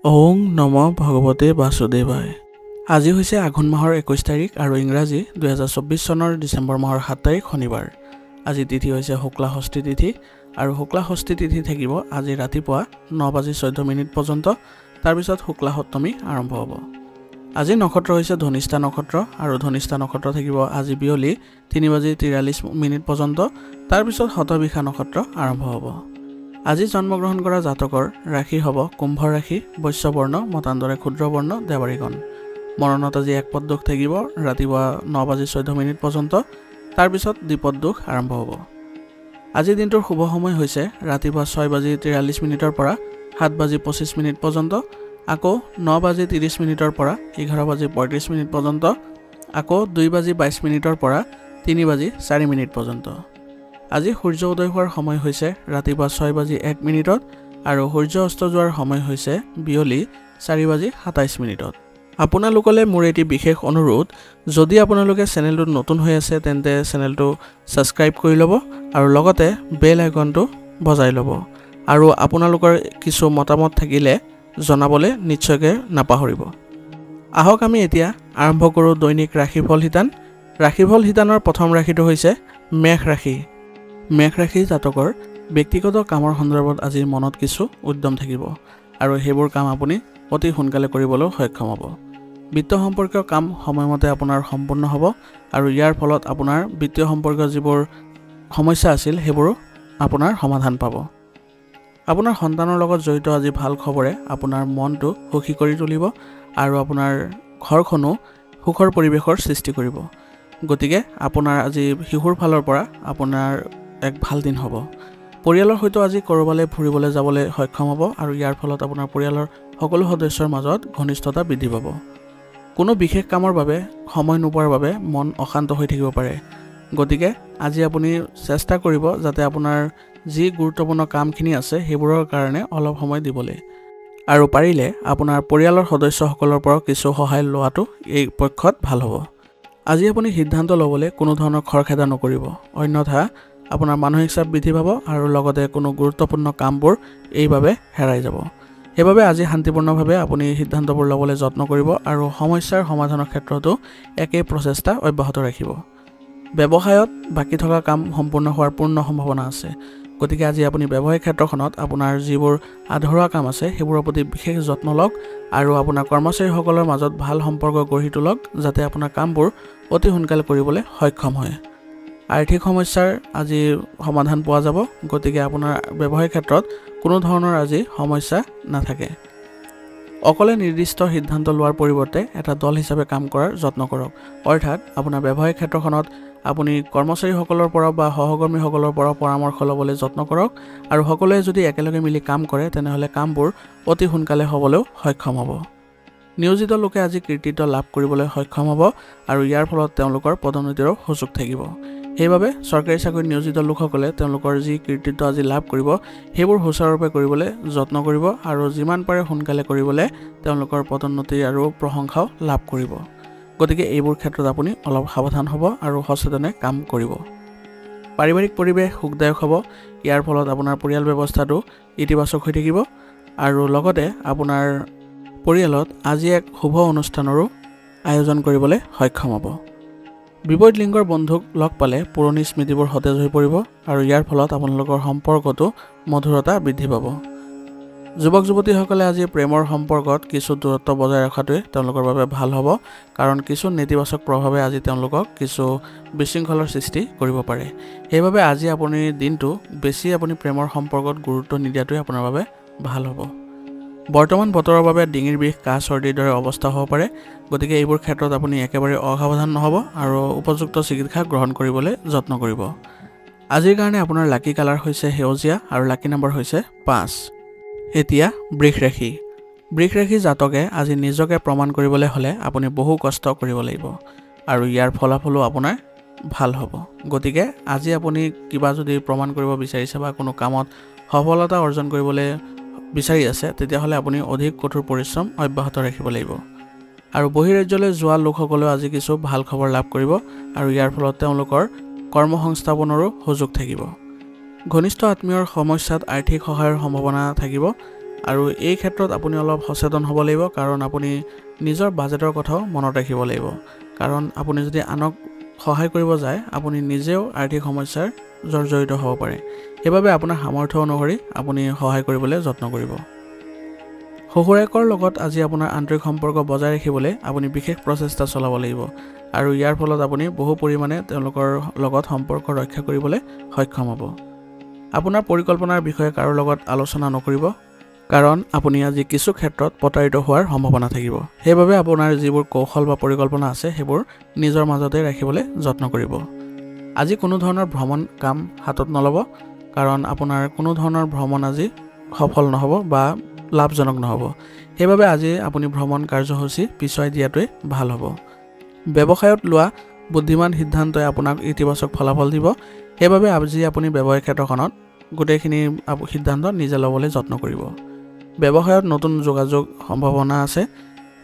ওং নম ভগৱতে বাসুদেৱায়। আজি হৈছে আঘোণ মাহৰ 21 তাৰিখ আৰু ইংৰাজী 2024 চনৰ ডিচেম্বৰ মাহৰ 7 তাৰিখ শনিবাৰ। আজি তিথি হৈছে শুক্লা ষষ্ঠী তিথি আৰু শুক্লা ষষ্ঠী তিথি থাকিব আজি ৰাতিপুৱা 9:14 পৰ্যন্ত। তাৰ পিছত শুক্লা সপ্তমী আৰম্ভ হ'ব। আজি নক্ষত্ৰ হৈছে ধনিষ্ঠা নক্ষত্ৰ আৰু ধনিষ্ঠা নক্ষত্ৰ থাকিব আজি বিয়লি 3:43 পৰ্যন্ত। তাৰ পিছত শতবিশা নক্ষত্ৰ আৰম্ভ হ'ব। আজি জন্মগ্ৰহণ কৰা জাতকৰ ৰাশি হ'ব কুম্ভ ৰাশি, বৈশ্যবৰ্ণ, মতান্তৰে ক্ষুদ্ৰবৰ্ণ, দেৱাৰীগণ। মৰণত আজি একপদ দোষ থাকিব ৰাতিপুৱা 9:14 পৰ্যন্ত। তাৰ পিছত দ্বিপদ দোষ আৰম্ভ হ'ব। আজি দিনটোৰ শুভ সময় হৈছে ৰাতিপুৱা 6:43 পৰা 7:25 পৰ্যন্ত, আকৌ 9:30 পৰা 11:35 পৰ্যন্ত, আকৌ 2:22 পৰা 3:04 পৰ্যন্ত। আজি সূৰ্য উদয় হোৱাৰ সময় হৈছে ৰাতিপুৱা 6:01 আৰু সূৰ্য অস্ত যোৱাৰ সময় হৈছে বিয়লি 4:27। আপোনালোকলৈ মোৰ এটি বিশেষ অনুৰোধ, যদি আপোনালোকে চেনেলটোত নতুন হৈ আছে তেন্তে চেনেলটো ছাবস্ক্ৰাইব কৰি ল'ব আৰু লগতে বেল আইকনটো বজাই ল'ব আৰু আপোনালোকৰ কিছু মতামত থাকিলে জনাবলৈ নিশ্চয়কৈ নাপাহৰিব। আহক আমি এতিয়া আৰম্ভ কৰোঁ দৈনিক ৰাশিফল শিতান। ৰাশিফল শিতানৰ প্ৰথম ৰাশিটো হৈছে মেষ ৰাশি। মেষ ৰাশি জাতকৰ ব্যক্তিগত কামৰ সন্দৰ্ভত আজি মনত কিছু উদ্যম থাকিব আৰু সেইবোৰ কাম আপুনি অতি সোনকালে কৰিবলৈ সক্ষম হ'ব। বিত্ত সম্পৰ্কীয় কাম সময়মতে আপোনাৰ সম্পূৰ্ণ হ'ব আৰু ইয়াৰ ফলত আপোনাৰ বিত্তীয় সম্পৰ্কীয় যিবোৰ সমস্যা আছিল সেইবোৰো আপোনাৰ সমাধান পাব। আপোনাৰ সন্তানৰ লগত জড়িত আজি ভাল খবৰে আপোনাৰ মনটো সুখী কৰি তুলিব আৰু আপোনাৰ ঘৰখনো সুখৰ পৰিৱেশৰ সৃষ্টি কৰিব। গতিকে আপোনাৰ আজি শিশুৰ ফালৰ পৰা আপোনাৰ এক ভাল দিন হ'ব। পৰিয়ালৰ সৈতে আজি ক'ৰবালৈ ফুৰিবলৈ যাবলৈ সক্ষম হ'ব আৰু ইয়াৰ ফলত আপোনাৰ পৰিয়ালৰ সকলো সদস্যৰ মাজত ঘনিষ্ঠতা বৃদ্ধি পাব। কোনো বিশেষ কামৰ বাবে সময় নোপোৱাৰ বাবে মন অশান্ত হৈ থাকিব পাৰে। গতিকে আজি আপুনি চেষ্টা কৰিব যাতে আপোনাৰ যি গুৰুত্বপূৰ্ণ কামখিনি আছে সেইবোৰৰ কাৰণে অলপ সময় দিবলৈ, আৰু পাৰিলে আপোনাৰ পৰিয়ালৰ সদস্যসকলৰ পৰা কিছু সহায় লোৱাটো এই পক্ষত ভাল হ'ব। আজি আপুনি সিদ্ধান্ত ল'বলৈ কোনো ধৰণৰ খৰখেদা নকৰিব, অন্যথা আপোনাৰ মানসিক চাপ বৃদ্ধি পাব আৰু লগতে কোনো গুৰুত্বপূৰ্ণ কামবোৰ এইবাবে হেৰাই যাব। সেইবাবে আজি শান্তিপূৰ্ণভাৱে আপুনি সিদ্ধান্তবোৰ ল'বলৈ যত্ন কৰিব আৰু সমস্যাৰ সমাধানৰ ক্ষেত্ৰতো একেই প্ৰচেষ্টা অব্যাহত ৰাখিব। ব্যৱসায়ত বাকী থকা কাম সম্পূৰ্ণ হোৱাৰ পূৰ্ণ সম্ভাৱনা আছে। গতিকে আজি আপুনি ব্যৱসায়িক ক্ষেত্ৰখনত আপোনাৰ যিবোৰ আধৰুৱা কাম আছে সেইবোৰৰ প্ৰতি বিশেষ যত্ন লওক আৰু আপোনাৰ কৰ্মচাৰীসকলৰ মাজত ভাল সম্পৰ্ক গঢ়ি তোলক যাতে আপোনাৰ কামবোৰ অতি সোনকালে কৰিবলৈ সক্ষম হয়। আৰ্থিক সমস্যাৰ আজি সমাধান পোৱা যাব। গতিকে আপোনাৰ ব্যৱসায়িক ক্ষেত্ৰত কোনো ধৰণৰ আজি সমস্যা নাথাকে। অকলে নিৰ্দিষ্ট সিদ্ধান্ত লোৱাৰ পৰিৱৰ্তে এটা দল হিচাপে কাম কৰাৰ যত্ন কৰক। অৰ্থাৎ আপোনাৰ ব্যৱসায়িক ক্ষেত্ৰখনত আপুনি কৰ্মচাৰীসকলৰ পৰা বা সহকৰ্মীসকলৰ পৰা পৰামৰ্শ ল'বলৈ যত্ন কৰক আৰু সকলোৱে যদি একেলগে মিলি কাম কৰে তেনেহ'লে কামবোৰ অতি সোনকালে হ'বলৈও সক্ষম হ'ব। নিয়োজিত লোকে আজি কৃতিত্ব লাভ কৰিবলৈ সক্ষম হ'ব আৰু ইয়াৰ ফলত তেওঁলোকৰ পদোন্নতিৰো সুযোগ থাকিব। সেইবাবে চৰকাৰী চাকৰিত নিয়োজিত লোকসকলে তেওঁলোকৰ যি কৃতিত্ব আজি লাভ কৰিব সেইবোৰ সুচাৰুৰূপে কৰিবলৈ যত্ন কৰিব আৰু যিমান পাৰে সোনকালে কৰিবলৈ তেওঁলোকৰ পদোন্নতি আৰু প্ৰশংসাও লাভ কৰিব। গতিকে এইবোৰ ক্ষেত্ৰত আপুনি অলপ সাৱধান হ'ব আৰু সচেতনে কাম কৰিব। পাৰিবাৰিক পৰিৱেশ সুখদায়ক হ'ব। ইয়াৰ ফলত আপোনাৰ পৰিয়াল ব্যৱস্থাটো ইতিবাচক হৈ থাকিব আৰু লগতে আপোনাৰ পৰিয়ালত আজি এক শুভ অনুষ্ঠানৰো আয়োজন কৰিবলৈ সক্ষম হ'ব। বিপৰীত লিংগৰ বন্ধুক লগ পালে পুৰণি স্মৃতিবোৰ সতেজ হৈ পৰিব আৰু ইয়াৰ ফলত আপোনালোকৰ সম্পৰ্কতো মধুৰতা বৃদ্ধি পাব। যুৱক যুৱতীসকলে আজি প্ৰেমৰ সম্পৰ্কত কিছু দূৰত্ব বজাই ৰখাটোৱে তেওঁলোকৰ বাবে ভাল হ'ব, কাৰণ কিছু নেতিবাচক প্ৰভাৱে আজি তেওঁলোকক কিছু বিশৃংখলৰ সৃষ্টি কৰিব পাৰে। সেইবাবে আজি আপুনি দিনটো বেছি আপুনি প্ৰেমৰ সম্পৰ্কত গুৰুত্ব নিদিয়াটোৱে আপোনাৰ বাবে ভাল হ'ব। বৰ্তমান বতৰৰ বাবে ডিঙিৰ বিষ, কাহ, চৰ্দিৰ দৰে অৱস্থা হ'ব পাৰে। গতিকে এইবোৰ ক্ষেত্ৰত আপুনি একেবাৰে অসাৱধান নহ'ব আৰু উপযুক্ত চিকিৎসা গ্ৰহণ কৰিবলৈ যত্ন কৰিব। আজিৰ কাৰণে আপোনাৰ লাকি কালাৰ হৈছে সেউজীয়া আৰু লাকি নম্বৰ হৈছে 5। এতিয়া বৃষ ৰাশি। বৃষ ৰাশি জাতকে আজি নিজকে প্ৰমাণ কৰিবলৈ হ'লে আপুনি বহু কষ্ট কৰিব লাগিব আৰু ইয়াৰ ফলাফলো আপোনাৰ ভাল হ'ব। গতিকে আজি আপুনি কিবা যদি প্ৰমাণ কৰিব বিচাৰিছে বা কোনো কামত সফলতা অৰ্জন কৰিবলৈ বিচাৰি আছে তেতিয়াহ'লে আপুনি অধিক কঠোৰ পৰিশ্ৰম অব্যাহত ৰাখিব লাগিব। আৰু বহিৰাজ্যলৈ যোৱা লোকসকলেও আজি কিছু ভাল খবৰ লাভ কৰিব আৰু ইয়াৰ ফলত তেওঁলোকৰ কৰ্মসংস্থাপনৰো সুযোগ থাকিব। ঘনিষ্ঠ আত্মীয়ৰ সমস্যাত আৰ্থিক সহায়ৰ সম্ভাৱনা থাকিব আৰু এই ক্ষেত্ৰত আপুনি অলপ সচেতন হ'ব লাগিব কাৰণ আপুনি নিজৰ বাজেটৰ কথাও মনত ৰাখিব লাগিব কাৰণ আপুনি যদি আনক সহায় কৰিব যায় আপুনি নিজেও আৰ্থিক সমস্যাৰ জৰ্জৰিত হ'ব পাৰে সেইবাবে আপোনাৰ সামৰ্থ্য অনুসৰি আপুনি সহায় কৰিবলৈ যত্ন কৰিব শহুৰেকৰ লগত আজি আপোনাৰ আন্তৰিক সম্পৰ্ক বজাই ৰাখিবলৈ আপুনি বিশেষ প্ৰচেষ্টা চলাব লাগিব আৰু ইয়াৰ ফলত আপুনি বহু পৰিমাণে তেওঁলোকৰ লগত সম্পৰ্ক ৰক্ষা কৰিবলৈ সক্ষম হ'ব আপোনাৰ পৰিকল্পনাৰ বিষয়ে কাৰো লগত আলোচনা নকৰিব কাৰণ আপুনি আজি কিছু ক্ষেত্ৰত প্ৰতাৰিত হোৱাৰ সম্ভাৱনা থাকিব সেইবাবে আপোনাৰ যিবোৰ কৌশল বা পৰিকল্পনা আছে সেইবোৰ নিজৰ মাজতে ৰাখিবলৈ যত্ন কৰিব আজি কোনো ধৰণৰ ভ্ৰমণ কাম হাতত নল'ব কাৰণ আপোনাৰ কোনো ধৰণৰ ভ্ৰমণ আজি সফল নহ'ব বা লাভজনক নহ'ব সেইবাবে আজি আপুনি ভ্ৰমণ কাৰ্যসূচী পিছুৱাই দিয়াটোৱে ভাল হ'ব ব্যৱসায়ত লোৱা বুদ্ধিমান সিদ্ধান্তই আপোনাক ইতিবাচক ফলাফল দিব সেইবাবে আজি আপুনি ব্যৱসায় ক্ষেত্ৰখনত গোটেইখিনি সিদ্ধান্ত নিজে ল'বলৈ যত্ন কৰিব ব্যৱসায়ত নতুন যোগাযোগ সম্ভাৱনা আছে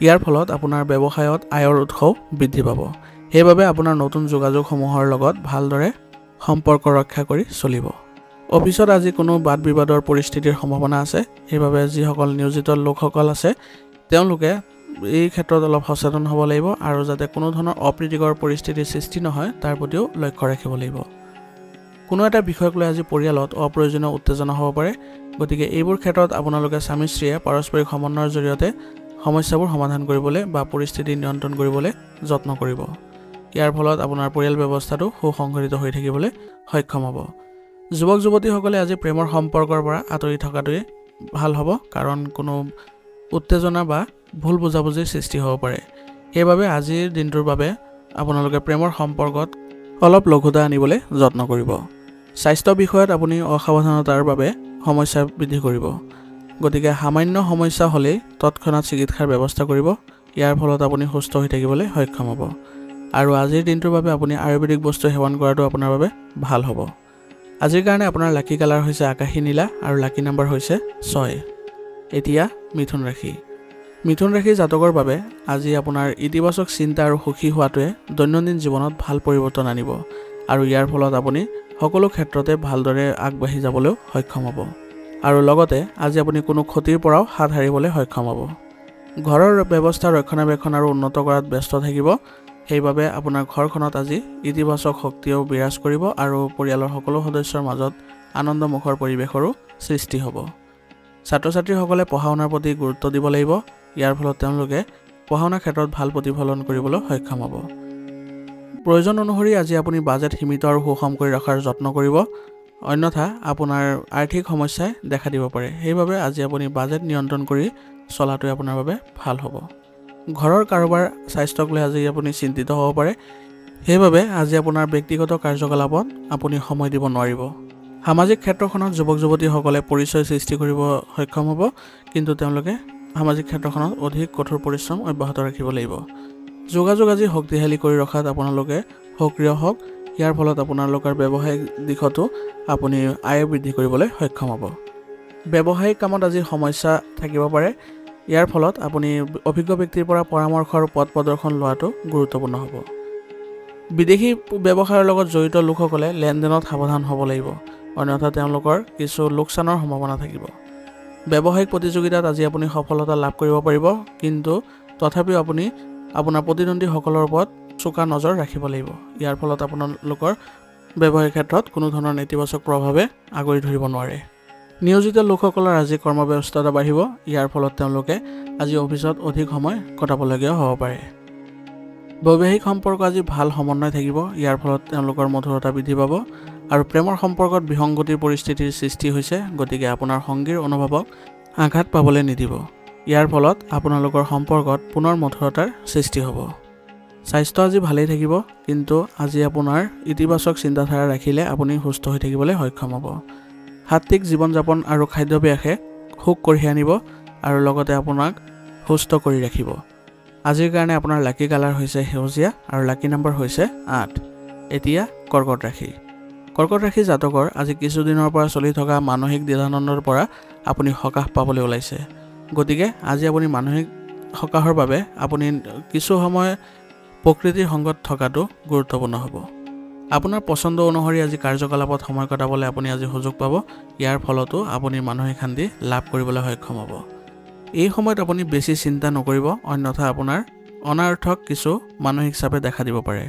ইয়াৰ ফলত আপোনাৰ ব্যৱসায়ত আয়ৰ উৎসও বৃদ্ধি পাব সেইবাবে আপোনাৰ নতুন যোগাযোগসমূহৰ লগত ভালদৰে সম্পৰ্ক ৰক্ষা কৰি চলিব অফিচত আজি কোনো বাদ বিবাদৰ পৰিস্থিতিৰ সম্ভাৱনা আছে সেইবাবে যিসকল নিয়োজিত লোকসকল আছে তেওঁলোকে এই ক্ষেত্ৰত অলপ সচেতন হ'ব লাগিব আৰু যাতে কোনো ধৰণৰ অপ্ৰীতিকৰ পৰিস্থিতিৰ সৃষ্টি নহয় তাৰ প্ৰতিও লক্ষ্য ৰাখিব লাগিব কোনো এটা বিষয়ক লৈ আজি পৰিয়ালত অপ্ৰয়োজনীয় উত্তেজনা হ'ব পাৰে গতিকে এইবোৰ ক্ষেত্ৰত আপোনালোকে স্বামী স্ত্ৰীয়ে পাৰস্পৰিক সমন্বয়ৰ জৰিয়তে সমস্যাবোৰ সমাধান কৰিবলৈ বা পৰিস্থিতি নিয়ন্ত্ৰণ কৰিবলৈ যত্ন কৰিব ইয়াৰ ফলত আপোনাৰ পৰিয়াল ব্যৱস্থাটো সুসংগঠিত হৈ থাকিবলৈ সক্ষম হ'ব যুৱক যুৱতীসকলে আজি প্ৰেমৰ সম্পৰ্কৰ পৰা আঁতৰি থকাটোৱে ভাল হ'ব কাৰণ কোনো উত্তেজনা বা ভুল বুজাবুজিৰ সৃষ্টি হ'ব পাৰে সেইবাবে আজিৰ দিনটোৰ বাবে আপোনালোকে প্ৰেমৰ সম্পৰ্কত অলপ লঘুতা আনিবলৈ যত্ন কৰিব স্বাস্থ্য বিষয়ত আপুনি অসাৱধানতাৰ বাবে সমস্যা বৃদ্ধি কৰিব গতিকে সামান্য সমস্যা হ'লেই তৎক্ষণাত চিকিৎসাৰ ব্যৱস্থা কৰিব ইয়াৰ ফলত আপুনি সুস্থ হৈ থাকিবলৈ সক্ষম হ'ব আৰু আজিৰ দিনটোৰ বাবে আপুনি আয়ুৰ্বেদিক বস্তু সেৱন কৰাটো আপোনাৰ বাবে ভাল হ'ব আজিৰ কাৰণে আপোনাৰ লাকি কালাৰ হৈছে আকাশী নীলা আৰু লাকি নম্বৰ হৈছে 6 এতিয়া মিথুন ৰাশি জাতকৰ বাবে আজি আপোনাৰ ইতিবাচক চিন্তা আৰু সুখী হোৱাটোৱে দৈনন্দিন জীৱনত ভাল পৰিৱৰ্তন আনিব আৰু ইয়াৰ ফলত আপুনি সকলো ক্ষেত্ৰতে ভালদৰে আগবাঢ়ি যাবলৈ সক্ষম হ'ব আৰু লগতে আজি আপুনি কোনো ক্ষতিৰ পৰাও হাত সাৰিবলৈ সক্ষম হ'ব ঘৰৰ ব্যৱস্থা ৰক্ষণাবেক্ষণ আৰু উন্নত কৰাত ব্যস্ত থাকিব সেইবাবে আপোনাৰ ঘৰখনত আজি ইতিবাচক শক্তিও বিৰাজ কৰিব আৰু পৰিয়ালৰ সকলো সদস্যৰ মাজত আনন্দমুখৰ পৰিৱেশৰো সৃষ্টি হ'ব ছাত্ৰ ছাত্ৰীসকলে পঢ়া-শুনাৰ প্ৰতি গুৰুত্ব দিব লাগিব ইয়াৰ ফলত তেওঁলোকে পঢ়া-শুনাৰ ক্ষেত্ৰত ভাল প্ৰতিফলন কৰিবলৈ সক্ষম হ'ব প্ৰয়োজন অনুসৰি আজি আপুনি বাজেট সীমিত আৰু সুষম কৰি ৰখাৰ যত্ন কৰিব অন্যথা আপোনাৰ আৰ্থিক সমস্যাই দেখা দিব পাৰে সেইবাবে আজি আপুনি বাজেট নিয়ন্ত্ৰণ কৰি চলাটোৱে আপোনাৰ বাবে ভাল হ'ব ঘৰৰ কাৰোবাৰ স্বাস্থ্যক লৈ আজি আপুনি চিন্তিত হ'ব পাৰে সেইবাবে আজি আপোনাৰ ব্যক্তিগত কাৰ্যকলাপত আপুনি সময় দিব নোৱাৰিব সামাজিক ক্ষেত্ৰখনত যুৱক যুৱতীসকলে পৰিচয় সৃষ্টি কৰিব সক্ষম হ'ব কিন্তু তেওঁলোকে সামাজিক ক্ষেত্ৰখনত অধিক কঠোৰ পৰিশ্ৰম অব্যাহত ৰাখিব লাগিব যোগাযোগ আজি শক্তিশালী কৰি ৰখাত আপোনালোকে সক্ৰিয় হওক ইয়াৰ ফলত আপোনালোকৰ ব্যৱসায়িক দিশতো আপুনি আয় বৃদ্ধি কৰিবলৈ সক্ষম হ'ব ব্যৱসায়িক কামত আজি সমস্যা থাকিব পাৰে ইয়াৰ ফলত আপুনি অভিজ্ঞ ব্যক্তিৰ পৰা পৰামৰ্শ আৰু পথ প্ৰদৰ্শন লোৱাটো গুৰুত্বপূৰ্ণ হ'ব বিদেশী ব্যৱসায়ৰ লগত জড়িত লোকসকলে লেনদেনত সাৱধান হ'ব লাগিব অন্যথা তেওঁলোকৰ কিছু লোকচানৰ সম্ভাৱনা থাকিব ব্যৱসায়িক প্ৰতিযোগিতাত আজি আপুনি সফলতা লাভ কৰিব পাৰিব কিন্তু তথাপিও আপুনি আপোনাৰ প্ৰতিদ্বন্দ্বীসকলৰ ওপৰত চোকা নজৰ ৰাখিব লাগিব ইয়াৰ ফলত আপোনালোকৰ ব্যৱসায়িক ক্ষেত্ৰত কোনো ধৰণৰ নেতিবাচক প্ৰভাৱে আগৰি ধৰিব নোৱাৰে নিয়োজিত লোকসকলৰ আজি কৰ্মব্যস্ততা বাঢ়িব ইয়াৰ ফলত তেওঁলোকে আজি অফিচত অধিক সময় কটাবলগীয়া হ'ব পাৰে বৈবাহিক সম্পৰ্ক আজি ভাল সমন্বয় থাকিব ইয়াৰ ফলত তেওঁলোকৰ মধুৰতা বৃদ্ধি পাব আৰু প্ৰেমৰ সম্পৰ্কত বিসংগতিৰ পৰিস্থিতিৰ সৃষ্টি হৈছে গতিকে আপোনাৰ সংগীৰ অনুভৱক আঘাত পাবলৈ নিদিব ইয়াৰ ফলত আপোনালোকৰ সম্পৰ্কত পুনৰ মধুৰতাৰ সৃষ্টি হ'ব স্বাস্থ্য আজি ভালেই থাকিব কিন্তু আজি আপোনাৰ ইতিবাচক চিন্তাধাৰা ৰাখিলে আপুনি সুস্থ হৈ থাকিবলৈ সক্ষম হ'ব সাত্বিক জীৱন যাপন আৰু খাদ্যাভ্যাসে সুখ কঢ়িয়াই আনিব আৰু লগতে আপোনাক সুস্থ কৰি ৰাখিব আজিৰ কাৰণে আপোনাৰ লাকি কালাৰ হৈছে সেউজীয়া আৰু লাকি নম্বৰ হৈছে 8 এতিয়া কৰ্কট ৰাশি জাতকৰ আজি কিছুদিনৰ পৰা চলি থকা মানসিক দ্বিধানন্দৰ পৰা আপুনি সকাহ পাবলৈ ওলাইছে গতিকে আজি আপুনি মানসিক সকাহৰ বাবে আপুনি কিছু সময় প্ৰকৃতিৰ সংগত থকাটো গুৰুত্বপূৰ্ণ হ'ব আপোনাৰ পছন্দ অনুসৰি আজি কাৰ্যকলাপত সময় কটাবলৈ আপুনি আজি সুযোগ পাব। ইয়াৰ ফলতো আপুনি মানসিক শান্তি লাভ কৰিবলৈ সক্ষম হ'ব। এই সময়ত আপুনি বেছি চিন্তা নকৰিব, অন্যথা আপোনাৰ অনাৰ্থক কিছু মানসিক চাপে দেখা দিব পাৰে।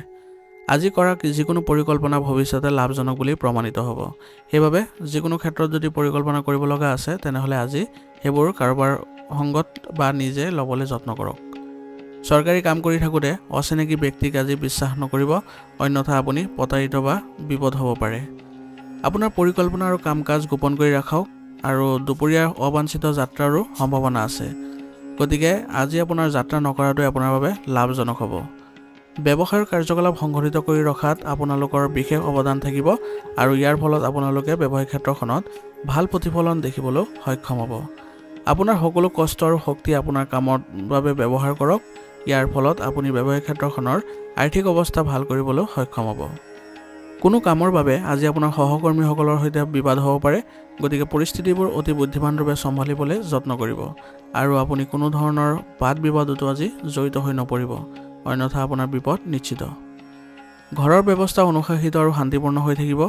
আজি কৰা যিকোনো পৰিকল্পনা ভৱিষ্যতে লাভজনক বুলি প্ৰমাণিত হ'ব। সেইবাবে যিকোনো ক্ষেত্ৰত যদি পৰিকল্পনা কৰিব লগা আছে তেনেহ'লে আজি সেইবোৰ কাৰোবাৰ সংগত বা নিজে ল'বলৈ যত্ন কৰক। চৰকাৰী কাম কৰি থাকোঁতে অচিনাকি ব্যক্তিক আজি বিশ্বাস নকৰিব, অন্যথা আপুনি প্ৰতাৰিত বা বিপদ হ'ব পাৰে। আপোনাৰ পৰিকল্পনা আৰু কাম কাজ গোপন কৰি ৰাখক আৰু দুপৰীয়াৰ অবাঞ্ছিত যাত্ৰাৰো সম্ভাৱনা আছে। গতিকে আজি আপোনাৰ যাত্ৰা নকৰাটোৱে আপোনাৰ বাবে লাভজনক হ'ব। ব্যৱসায়ৰ কাৰ্যকলাপ সংঘটিত কৰি ৰখাত আপোনালোকৰ বিশেষ অৱদান থাকিব আৰু ইয়াৰ ফলত আপোনালোকে ব্যৱসায়িক ক্ষেত্ৰখনত ভাল প্ৰতিফলন দেখিবলৈ সক্ষম হ'ব। আপোনাৰ সকলো কষ্ট আৰু শক্তি আপোনাৰ কামৰ বাবে ব্যৱহাৰ কৰক। ইয়াৰ ফলত আপুনি ব্যৱসায়িক ক্ষেত্ৰখনৰ আৰ্থিক অৱস্থা ভাল কৰিবলৈ সক্ষম হ'ব। কোনো কামৰ বাবে আজি আপোনাৰ সহকৰ্মীসকলৰ সৈতে বিবাদ হ'ব পাৰে, গতিকে পৰিস্থিতিবোৰ অতি বুদ্ধিমানৰূপে চম্ভালিবলৈ যত্ন কৰিব আৰু আপুনি কোনো ধৰণৰ বাদ বিবাদতো আজি জড়িত হৈ নপৰিব, অন্যথা আপোনাৰ বিপদ নিশ্চিত। ঘৰৰ ব্যৱস্থা অনুশাসিত আৰু শান্তিপূৰ্ণ হৈ থাকিব,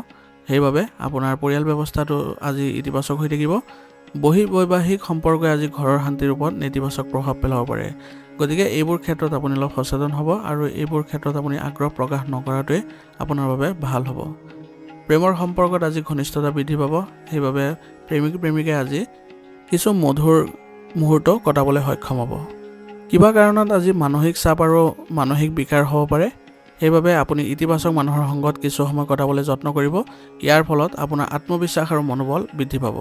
সেইবাবে আপোনাৰ পৰিয়াল ব্যৱস্থাটো আজি ইতিবাচক হৈ থাকিব। বৈবাহিক সম্পৰ্কই আজি ঘৰৰ শান্তিৰ ওপৰত নেতিবাচক প্ৰভাৱ পেলাব পাৰে, গতিকে এইবোৰ ক্ষেত্ৰত আপুনি অলপ সচেতন হ'ব আৰু এইবোৰ ক্ষেত্ৰত আপুনি আগ্ৰহ প্ৰকাশ নকৰাটোৱে আপোনাৰ বাবে ভাল হ'ব। প্ৰেমৰ সম্পৰ্কত আজি ঘনিষ্ঠতা বৃদ্ধি পাব, সেইবাবে প্ৰেমিকাই আজি কিছু মধুৰ মুহূৰ্ত কটাবলৈ সক্ষম হ'ব। কিবা কাৰণত আজি মানসিক চাপ আৰু মানসিক বিকাৰ হ'ব পাৰে, সেইবাবে আপুনি ইতিবাচক মানুহৰ সংগত কিছু সময় কটাবলৈ যত্ন কৰিব। ইয়াৰ ফলত আপোনাৰ আত্মবিশ্বাস আৰু মনোবল বৃদ্ধি পাব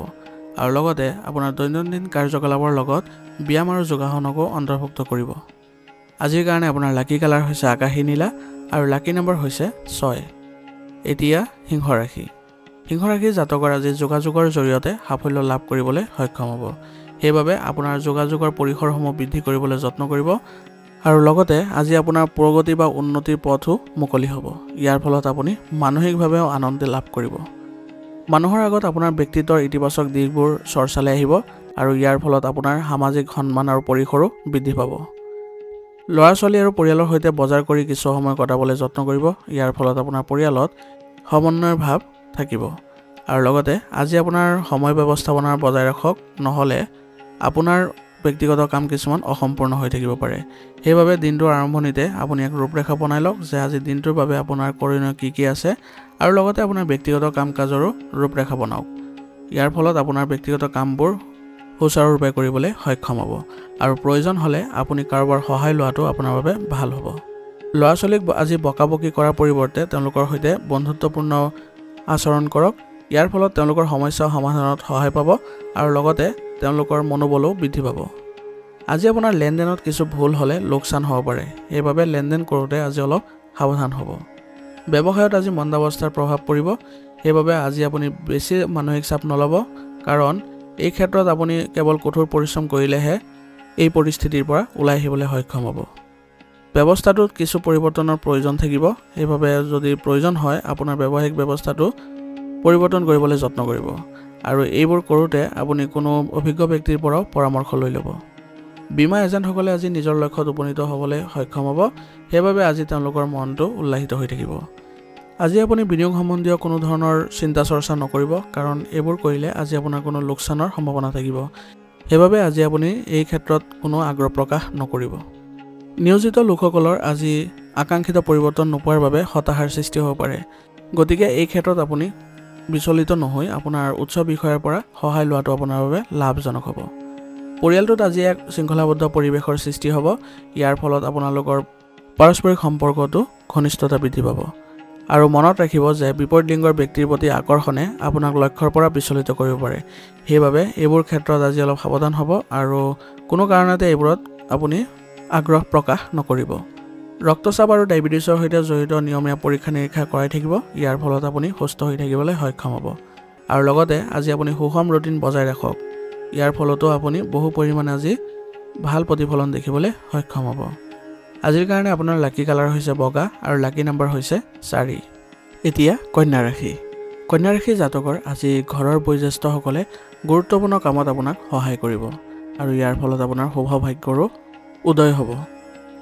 আৰু লগতে আপোনাৰ দৈনন্দিন কাৰ্যকলাপৰ লগত ব্যায়াম আৰু যোগাসনকো অন্তৰ্ভুক্ত কৰিব। আজিৰ কাৰণে আপোনাৰ লাকি কালাৰ হৈছে আকাশী নীলা আৰু লাকি নম্বৰ হৈছে 6। এতিয়া সিংহ ৰাশি। সিংহ ৰাশিৰ জাতকৰ আজি যোগাযোগৰ জৰিয়তে সাফল্য লাভ কৰিবলৈ সক্ষম হ'ব। সেইবাবে আপোনাৰ যোগাযোগৰ পৰিসৰসমূহ বৃদ্ধি কৰিবলৈ যত্ন কৰিব আৰু লগতে আজি আপোনাৰ প্ৰগতি বা উন্নতিৰ পথো মুকলি হ'ব। ইয়াৰ ফলত আপুনি মানসিকভাৱেও আনন্দ লাভ কৰিব। মানুহৰ আগত আপোনাৰ ব্যক্তিত্বৰ ইতিবাচক দিশবোৰ চৰ্চালৈ আহিব আৰু ইয়াৰ ফলত আপোনাৰ সামাজিক সন্মান আৰু পৰিসৰো বৃদ্ধি পাব। ল'ৰা ছোৱালী আৰু পৰিয়ালৰ সৈতে বজাৰ কৰি কিছু সময় কটাবলৈ যত্ন কৰিব। ইয়াৰ ফলত আপোনাৰ পৰিয়ালত সমন্বয়ৰ ভাৱ থাকিব আৰু লগতে আজি আপোনাৰ সময় ব্যৱস্থাপনা বজাই ৰাখক, নহ'লে আপোনাৰ ব্যক্তিগত কাম কিছুমান অসম্পূৰ্ণ হৈ থাকিব পাৰে। সেইবাবে দিনটোৰ আৰম্ভণিতে আপুনি এক ৰূপৰেখা বনাই লওক যে আজি দিনটোৰ বাবে আপোনাৰ কৰিবলগীয়া কি আছে আৰু লগতে আপোনাৰ ব্যক্তিগত কাম কাজৰো ৰূপৰেখা বনাওক। ইয়াৰ ফলত আপোনাৰ ব্যক্তিগত কামবোৰ সুচাৰুৰূপে কৰিবলৈ সক্ষম হ'ব আৰু প্ৰয়োজন হ'লে আপুনি কাৰোবাৰ সহায় লোৱাটো আপোনাৰ বাবে ভাল হ'ব। ল'ৰা ছোৱালীক আজি বকাবকি কৰাৰ পৰিৱৰ্তে তেওঁলোকৰ সৈতে বন্ধুত্বপূৰ্ণ আচৰণ কৰক। ইয়াৰ ফলত তেওঁলোকৰ সমস্যা সমাধানত সহায় পাব আৰু লগতে তেওঁলোকৰ মনোবলো বৃদ্ধি পাব। আজি আপোনাৰ লেনদেনত কিছু ভুল হ'লে লোকচান হ'ব পাৰে, সেইবাবে লেনদেন কৰোঁতে আজি অলপ সাৱধান হ'ব। ব্যৱসায়ত আজি মন্দাৱস্থাৰ প্ৰভাৱ পৰিব, সেইবাবে আজি আপুনি বেছি মানসিক চাপ নল'ব, কাৰণ এই ক্ষেত্ৰত আপুনি কেৱল কঠোৰ পৰিশ্ৰম কৰিলেহে এই পৰিস্থিতিৰ পৰা ওলাই আহিবলৈ সক্ষম হ'ব। ব্যৱস্থাটোত কিছু পৰিৱৰ্তনৰ প্ৰয়োজন থাকিব, সেইবাবে যদি প্ৰয়োজন হয় আপোনাৰ ব্যৱসায়িক ব্যৱস্থাটো পৰিৱৰ্তন কৰিবলৈ যত্ন কৰিব আৰু এইবোৰ কৰোঁতে আপুনি কোনো অভিজ্ঞ ব্যক্তিৰ পৰাও পৰামৰ্শ লৈ ল'ব। বীমা এজেণ্টসকলে আজি নিজৰ লক্ষ্যত উপনীত হ'বলৈ সক্ষম হ'ব, সেইবাবে আজি তেওঁলোকৰ মনটো উল্লাসিত হৈ থাকিব। আজি আপুনি বিনিয়োগ সম্বন্ধীয় কোনো ধৰণৰ চিন্তা চৰ্চা নকৰিব, কাৰণ এইবোৰ কৰিলে আজি আপোনাৰ কোনো লোকচানৰ সম্ভাৱনা থাকিব। সেইবাবে আজি আপুনি এই ক্ষেত্ৰত কোনো আগ্ৰহ প্ৰকাশ নকৰিব। নিয়োজিত লোকসকলৰ আজি আকাংক্ষিত পৰিৱৰ্তন নোপোৱাৰ বাবে হতাশাৰ সৃষ্টি হ'ব পাৰে, গতিকে এই ক্ষেত্ৰত আপুনি বিচলিত নহৈ আপোনাৰ উচ্চ বিষয়াৰ পৰা সহায় লোৱাটো আপোনাৰ বাবে লাভজনক হ'ব। পৰিয়ালটোত আজি এক শৃংখলাবদ্ধ পৰিৱেশৰ সৃষ্টি হ'ব। ইয়াৰ ফলত আপোনালোকৰ পাৰস্পৰিক সম্পৰ্কটো ঘনিষ্ঠতা বৃদ্ধি পাব আৰু মনত ৰাখিব যে বিপৰীত লিংগৰ ব্যক্তিৰ প্ৰতি আকৰ্ষণে আপোনাক লক্ষ্যৰ পৰা বিচলিত কৰিব পাৰে। সেইবাবে এইবোৰ ক্ষেত্ৰত আজি অলপ সাৱধান হ'ব আৰু কোনো কাৰণতে এইবোৰত আপুনি আগ্ৰহ প্ৰকাশ নকৰিব। ৰক্তচাপ আৰু ডায়েবেটিছৰ সৈতে জড়িত নিয়মীয়া পৰীক্ষা নিৰীক্ষা কৰাই থাকিব। ইয়াৰ ফলত আপুনি সুস্থ হৈ থাকিবলৈ সক্ষম হ'ব আৰু লগতে আজি আপুনি সুষম ৰুটিন বজাই ৰাখক। ইয়াৰ ফলতো আপুনি বহু পৰিমাণে আজি ভাল প্ৰতিফলন দেখিবলৈ সক্ষম হ'ব। আজিৰ কাৰণে আপোনাৰ লাকি কালাৰ হৈছে বগা আৰু লাকি নম্বৰ হৈছে 4। এতিয়া কন্যা ৰাশি। কন্যা ৰাশিৰ জাতকৰ আজি ঘৰৰ বয়োজ্যেষ্ঠসকলে গুৰুত্বপূৰ্ণ কামত আপোনাক সহায় কৰিব আৰু ইয়াৰ ফলত আপোনাৰ সৌভাগ্যৰো উদয় হ'ব।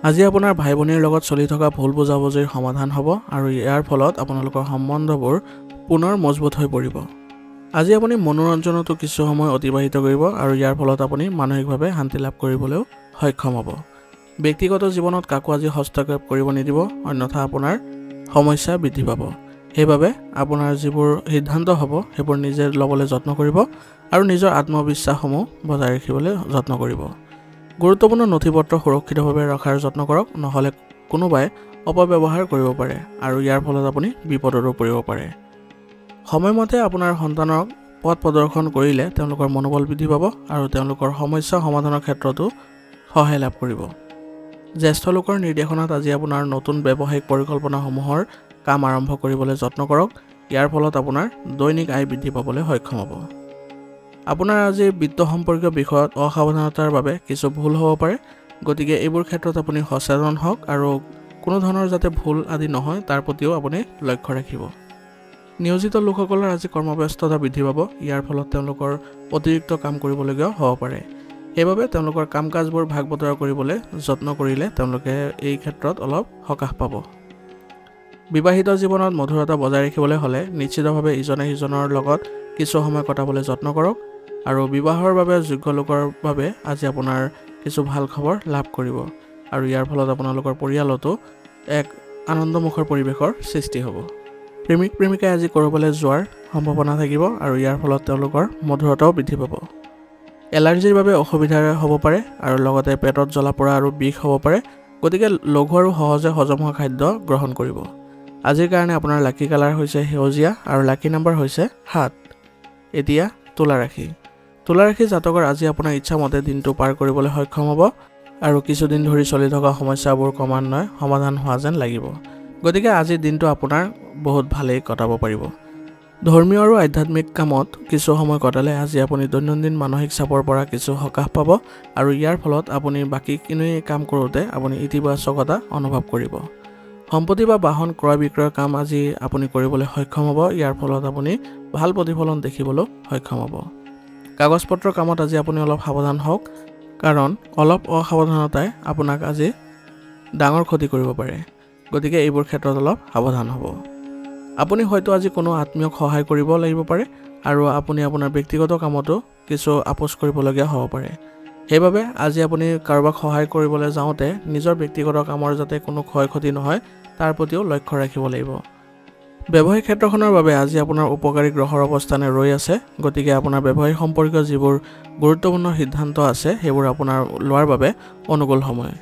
আজি আপোনাৰ ভাই ভনীৰ লগত চলি থকা ভুল বুজাবুজিৰ সমাধান হ'ব আৰু ইয়াৰ ফলত আপোনালোকৰ সম্বন্ধবোৰ পুনৰ মজবুত হৈ পৰিব। আজি আপুনি মনোৰঞ্জনতো কিছু সময় অতিবাহিত কৰিব আৰু ইয়াৰ ফলত আপুনি মানসিকভাৱে শান্তি লাভ কৰিবলৈও সক্ষম হ'ব। ব্যক্তিগত জীৱনত কাকো আজি হস্তক্ষেপ কৰিব নিদিব, অন্যথা আপোনাৰ সমস্যা বৃদ্ধি পাব। সেইবাবে আপোনাৰ যিবোৰ সিদ্ধান্ত হ'ব সেইবোৰ নিজে ল'বলৈ যত্ন কৰিব আৰু নিজৰ আত্মবিশ্বাসসমূহ বজাই ৰাখিবলৈ যত্ন কৰিব। গুৰুত্বপূৰ্ণ নথিপত্ৰ সুৰক্ষিতভাৱে ৰখাৰ যত্ন কৰক, নহ'লে কোনোবাই অপব্যৱহাৰ কৰিব পাৰে আৰু ইয়াৰ ফলত আপুনি বিপদতো পৰিব পাৰে। সময়মতে আপোনাৰ সন্তানক পথ প্ৰদৰ্শন কৰিলে তেওঁলোকৰ মনোবল বৃদ্ধি পাব আৰু তেওঁলোকৰ সমস্যা সমাধানৰ ক্ষেত্ৰতো সহায় লাভ কৰিব। জ্যেষ্ঠ লোকৰ নিৰ্দেশনাত আজি আপোনাৰ নতুন ব্যৱসায়িক পৰিকল্পনাসমূহৰ কাম আৰম্ভ কৰিবলৈ যত্ন কৰক। ইয়াৰ ফলত আপোনাৰ দৈনিক আয় বৃদ্ধি পাবলৈ সক্ষম হ'ব। আপোনাৰ আজি বিত্ত সম্পৰ্কীয় বিষয়ত অসাৱধানতাৰ বাবে কিছু ভুল হ'ব পাৰে, গতিকে এইবোৰ ক্ষেত্ৰত আপুনি সচেতন হওক আৰু কোনো ধৰণৰ যাতে ভুল আদি নহয় তাৰ প্ৰতিও আপুনি লক্ষ্য ৰাখিব। নিয়োজিত লোকসকলৰ আজি কৰ্মব্যস্ততা বৃদ্ধি পাব, ইয়াৰ ফলত তেওঁলোকৰ অতিৰিক্ত কাম কৰিবলগীয়া হ'ব পাৰে। সেইবাবে তেওঁলোকৰ কাম কাজবোৰ ভাগ বতৰা কৰিবলৈ যত্ন কৰিলে তেওঁলোকে এই ক্ষেত্ৰত অলপ সকাহ পাব। বিবাহিত জীৱনত মধুৰতা বজাই ৰাখিবলৈ হ'লে নিশ্চিতভাৱে ইজনে সিজনৰ লগত কিছু সময় কটাবলৈ যত্ন কৰক আৰু বিবাহৰ বাবে যোগ্য লোকৰ বাবে আজি আপোনাৰ কিছু ভাল খবৰ লাভ কৰিব আৰু ইয়াৰ ফলত আপোনালোকৰ পৰিয়ালতো এক আনন্দমুখৰ পৰিৱেশৰ সৃষ্টি হ'ব। প্ৰেমিক প্ৰেমিকাই আজি ক'ৰবালৈ যোৱাৰ সম্ভাৱনা থাকিব আৰু ইয়াৰ ফলত তেওঁলোকৰ মধুৰতাও বৃদ্ধি পাব। এলাৰ্জিৰ বাবে অসুবিধা হ'ব পাৰে আৰু লগতে পেটত জ্বলা পোৰা আৰু বিষ হ'ব পাৰে, গতিকে লঘু আৰু সহজে হজম হোৱা খাদ্য গ্ৰহণ কৰিব। আজিৰ কাৰণে আপোনাৰ লাকি কালাৰ হৈছে সেউজীয়া আৰু লাকি নাম্বাৰ হৈছে 7। এতিয়া তুলা ৰাশি। তুলা ৰাশি জাতকৰ আজি আপোনাৰ ইচ্ছামতে দিনটো পাৰ কৰিবলৈ সক্ষম হ'ব আৰু কিছুদিন ধৰি চলি থকা সমস্যাবোৰ ক্ৰমান্বয়ে সমাধান হোৱা যেন লাগিব। গতিকে আজিৰ দিনটো আপোনাৰ বহুত ভালেই কটাব পাৰিব। ধৰ্মীয় আৰু আধ্যাত্মিক কামত কিছু সময় কটালে আজি আপুনি দৈনন্দিন মানসিক চাপৰ পৰা কিছু সকাহ পাব আৰু ইয়াৰ ফলত আপুনি বাকীখিনি কাম কৰোঁতে আপুনি ইতিবাচকতা অনুভৱ কৰিব। সম্পত্তি বা বাহন ক্ৰয় বিক্ৰয়ৰ কাম আজি আপুনি কৰিবলৈ সক্ষম হ'ব, ইয়াৰ ফলত আপুনি ভাল প্ৰতিফলন দেখিবলৈ সক্ষম হ'ব। কাগজ পত্ৰৰ কামত আজি আপুনি অলপ সাৱধান হওক, কাৰণ অলপ অসাৱধানতাই আপোনাক আজি ডাঙৰ ক্ষতি কৰিব পাৰে। গতিকে এইবোৰ ক্ষেত্ৰত অলপ সাৱধান হ'ব। আপুনি হয়তো আজি কোনো আত্মীয়ক সহায় কৰিব লাগিব পাৰে আৰু আপুনি আপোনাৰ ব্যক্তিগত কামতো কিছু আপোচ কৰিবলগীয়া হ'ব পাৰে। সেইবাবে আজি আপুনি কাৰোবাক সহায় কৰিবলৈ যাওঁতে নিজৰ ব্যক্তিগত কামৰ যাতে কোনো ক্ষয় ক্ষতি নহয় তাৰ প্ৰতিও লক্ষ্য ৰাখিব লাগিব। ব্যৱসায়িক ক্ষেত্ৰখনৰ বাবে আজি আপোনাৰ উপকাৰী গ্ৰহৰ অৱস্থানে ৰৈ আছে, গতিকে আপোনাৰ ব্যৱসায় সম্পৰ্কীয় যিবোৰ গুৰুত্বপূৰ্ণ সিদ্ধান্ত আছে সেইবোৰ আপোনাৰ লোৱাৰ বাবে অনুকূল সময়।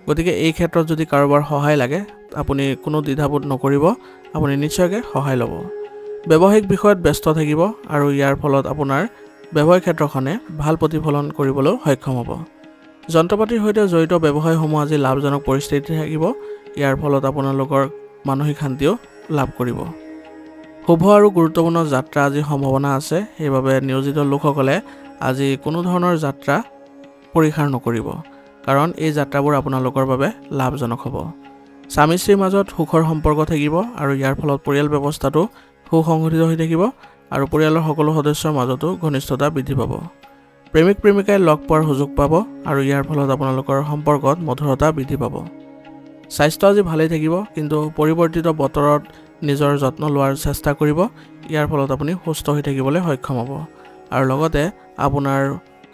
গতিকে এই ক্ষেত্ৰত যদি কাৰোবাৰ সহায় লাগে আপুনি কোনো দ্বিধাবোধ নকৰিব, আপুনি নিশ্চয়কৈ সহায় ল'ব। ব্যৱসায়িক বিষয়ত ব্যস্ত থাকিব আৰু ইয়াৰ ফলত আপোনাৰ ব্যৱসায়িক ক্ষেত্ৰখনে ভাল প্ৰতিফলন কৰিবলৈ সক্ষম হ'ব। যন্ত্ৰপাতিৰ সৈতে জড়িত ব্যৱসায়সমূহ আজি লাভজনক পৰিস্থিতি থাকিব, ইয়াৰ ফলত আপোনালোকৰ মানসিক শান্তিও লাভ কৰিব। শুভ আৰু গুৰুত্বপূৰ্ণ যাত্ৰা আজি সম্ভাৱনা আছে, সেইবাবে নিয়োজিত লোকসকলে আজি কোনো ধৰণৰ যাত্ৰা পৰিহাৰ নকৰিব, কাৰণ এই যাত্ৰাবোৰ আপোনালোকৰ বাবে লাভজনক হ'ব। স্বামী স্ত্ৰীৰ মাজত সুখৰ সম্পৰ্ক থাকিব আৰু ইয়াৰ ফলত পৰিয়াল ব্যৱস্থাটো সুসংগঠিত হৈ থাকিব আৰু পৰিয়ালৰ সকলো সদস্যৰ মাজতো ঘনিষ্ঠতা বৃদ্ধি পাব। প্ৰেমিক প্ৰেমিকাই লগ পোৱাৰ সুযোগ পাব আৰু ইয়াৰ ফলত আপোনালোকৰ সম্পৰ্কত মধুৰতা বৃদ্ধি পাব। স্বাস্থ্য আজি ভালেই থাকিব, কিন্তু পৰিৱৰ্তিত বতৰত নিজৰ যত্ন লোৱাৰ চেষ্টা কৰিব, ইয়াৰ ফলত আপুনি সুস্থ হৈ থাকিবলৈ সক্ষম হ'ব আৰু লগতে আপোনাৰ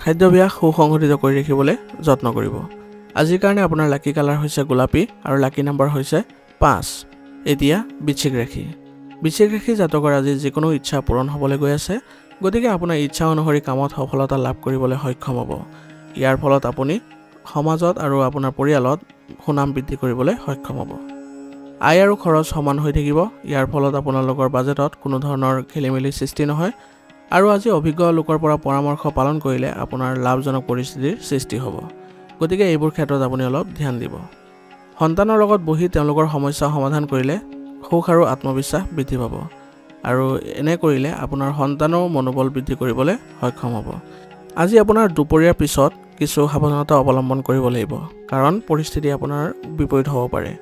খাদ্যাভ্যাস সুসংগঠিত কৰি ৰাখিবলৈ যত্ন কৰিব। আজিৰ কাৰণে আপোনাৰ লাকি কালাৰ হৈছে গোলাপী আৰু লাকি নাম্বাৰ হৈছে 5। এতিয়া বৃশ্চিক ৰাশি। বৃশ্চিক ৰাশি জাতকৰ আজি যিকোনো ইচ্ছা পূৰণ হ'বলৈ গৈ আছে, গতিকে আপোনাৰ ইচ্ছা অনুসৰি কামত সফলতা লাভ কৰিবলৈ সক্ষম হ'ব। ইয়াৰ ফলত আপুনি সমাজত আৰু আপোনাৰ পৰিয়ালত সুনাম বৃদ্ধি কৰিবলৈ সক্ষম হ'ব। আয় আৰু খৰচ সমান হৈ থাকিব, ইয়াৰ ফলত আপোনালোকৰ বাজেটত কোনো ধৰণৰ খেলিমেলি সৃষ্টি নহয় আৰু আজি অভিজ্ঞ লোকৰ পৰা পৰামৰ্শ পালন কৰিলে আপোনাৰ লাভজনক পৰিস্থিতিৰ সৃষ্টি হ'ব। গতিকে এইবোৰ ক্ষেত্ৰত আপুনি অলপ ধ্যান দিব। সন্তানৰ লগত বহি তেওঁলোকৰ সমস্যা সমাধান কৰিলে সুখ আৰু আত্মবিশ্বাস বৃদ্ধি পাব আৰু এনে কৰিলে আপোনাৰ সন্তানৰ মনোবল বৃদ্ধি কৰিবলৈ সক্ষম হ'ব। আজি আপোনাৰ দুপৰীয়াৰ পিছত কিছু সাৱধানতা অৱলম্বন কৰিব লাগিব, কাৰণ পৰিস্থিতি আপোনাৰ বিপৰীত হ'ব পাৰে।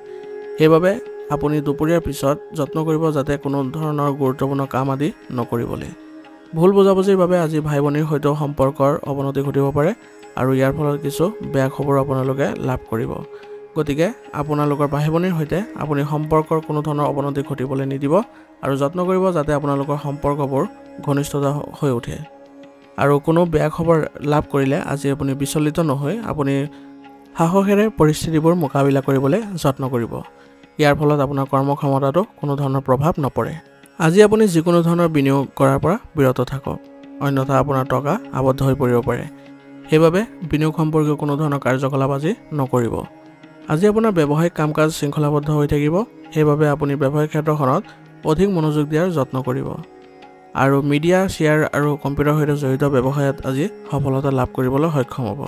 সেইবাবে আপুনি দুপৰীয়াৰ পিছত যত্ন কৰিব যাতে কোনো ধৰণৰ গুৰুত্বপূৰ্ণ কাম আদি নকৰিবলৈ। ভুল বুজাবুজিৰ বাবে আজি ভাই ভনীৰ সৈতে সম্পৰ্কৰ অৱনতি ঘটিব পাৰে আৰু ইয়াৰ ফলত কিছু বেয়া খবৰ আপোনালোকে লাভ কৰিব। গতিকে আপোনালোকৰ ভাই-ভনীৰ সৈতে আপুনি সম্পৰ্কৰ কোনো ধৰণৰ অৱনতি ঘটিবলৈ নিদিব আৰু যত্ন কৰিব যাতে আপোনালোকৰ সম্পৰ্কবোৰ ঘনিষ্ঠতা হৈ উঠে আৰু কোনো বেয়া খবৰ লাভ কৰিলে আজি আপুনি বিচলিত নহৈ আপুনি সাহসেৰে পৰিস্থিতিবোৰ মোকাবিলা কৰিবলৈ যত্ন কৰিব ইয়াৰ ফলত আপোনাৰ কৰ্মক্ষমতাটো কোনো ধৰণৰ প্ৰভাৱ নপৰে আজি আপুনি যিকোনো ধৰণৰ বিনিয়োগ কৰাৰ পৰা বিৰত থাকক অন্যথা আপোনাৰ টকা আবদ্ধ হৈ পৰিব পাৰে সেইবাবে বিনিয়োগ সম্পৰ্কীয় কোনো ধৰণৰ কাৰ্যকলাপ আজি নকৰিব আজি আপোনাৰ ব্যৱসায়িক কাম-কাজ শৃংখলাবদ্ধ হৈ থাকিব সেইবাবে আপুনি ব্যৱসায়িক ক্ষেত্ৰখনত অধিক মনোযোগ দিয়াৰ যত্ন কৰিব আৰু মিডিয়া শ্বেয়াৰ আৰু কম্পিউটাৰৰ সৈতে জড়িত ব্যৱসায়ত আজি সফলতা লাভ কৰিবলৈ সক্ষম হ'ব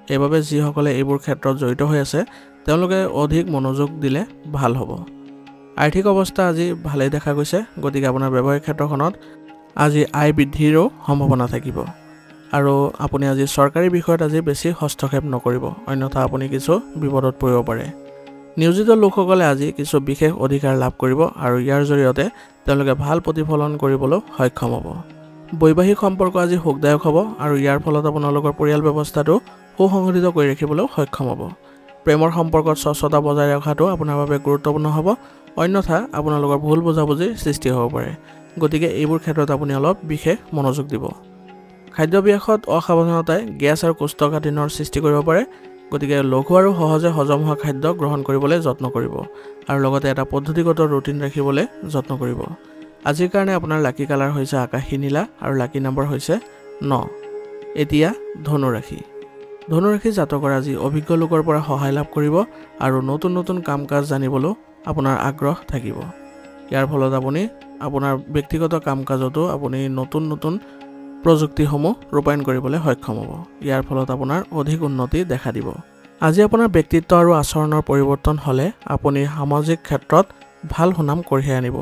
সেইবাবে যিসকলে এইবোৰ ক্ষেত্ৰত জড়িত হৈ আছে তেওঁলোকে অধিক মনোযোগ দিলে ভাল হ'ব আৰ্থিক অৱস্থা আজি ভালেই দেখা গৈছে গতিকে আপোনাৰ ব্যৱসায়িক ক্ষেত্ৰখনত আজি আয় বৃদ্ধিৰো সম্ভাৱনা থাকিব আৰু আপুনি আজি চৰকাৰী বিষয়ত আজি বেছি হস্তক্ষেপ নকৰিব অন্যথা আপুনি কিছু বিপদত পৰিব পাৰে নিয়োজিত লোকসকলে আজি কিছু বিশেষ অধিকাৰ লাভ কৰিব আৰু ইয়াৰ জৰিয়তে তেওঁলোকে ভাল প্ৰতিফলন কৰিবলৈ সক্ষম হ'ব বৈবাহিক সম্পৰ্ক আজি সুখদায়ক হ'ব আৰু ইয়াৰ ফলত আপোনালোকৰ পৰিয়াল ব্যৱস্থাটো সুসংগঠিত কৰি ৰাখিবলৈ সক্ষম হ'ব প্ৰেমৰ সম্পৰ্কত স্বচ্ছতা বজাই ৰখাটো আপোনাৰ বাবে গুৰুত্বপূৰ্ণ হ'ব অন্যথা আপোনালোকৰ ভুল বুজাবুজিৰ সৃষ্টি হ'ব পাৰে গতিকে এইবোৰ ক্ষেত্ৰত আপুনি অলপ বিশেষ মনোযোগ দিব খাদ্যাভ্যাসত অসাৱধানতাই গেছ আৰু কোষ্ঠকাঠিন্যৰ সৃষ্টি কৰিব পাৰে গতিকে লঘু আৰু সহজে হজম হোৱা খাদ্য গ্ৰহণ কৰিবলৈ যত্ন কৰিব আৰু লগতে এটা পদ্ধতিগত ৰুটিন ৰাখিবলৈ যত্ন কৰিব আজিৰ কাৰণে আপোনাৰ লাকি কালাৰ হৈছে আকাশী নীলা আৰু লাকি নম্বৰ হৈছে 9 এতিয়া ধনুৰাশি জাতকৰ আজি অভিজ্ঞ লোকৰ পৰা সহায় লাভ কৰিব আৰু নতুন নতুন কাম-কাজ জানিবলৈ আপোনাৰ আগ্ৰহ থাকিব ইয়াৰ ফলত আপুনি আপোনাৰ ব্যক্তিগত কাম-কাজতো আপুনি নতুন প্ৰযুক্তিসমূহ ৰূপায়ণ কৰিবলৈ সক্ষম হ'ব ইয়াৰ ফলত আপোনাৰ অধিক উন্নতি দেখা দিব আজি আপোনাৰ ব্যক্তিত্ব আৰু আচৰণৰ পৰিৱৰ্তন হ'লে আপুনি সামাজিক ক্ষেত্ৰত ভাল সুনাম কঢ়িয়াই আনিব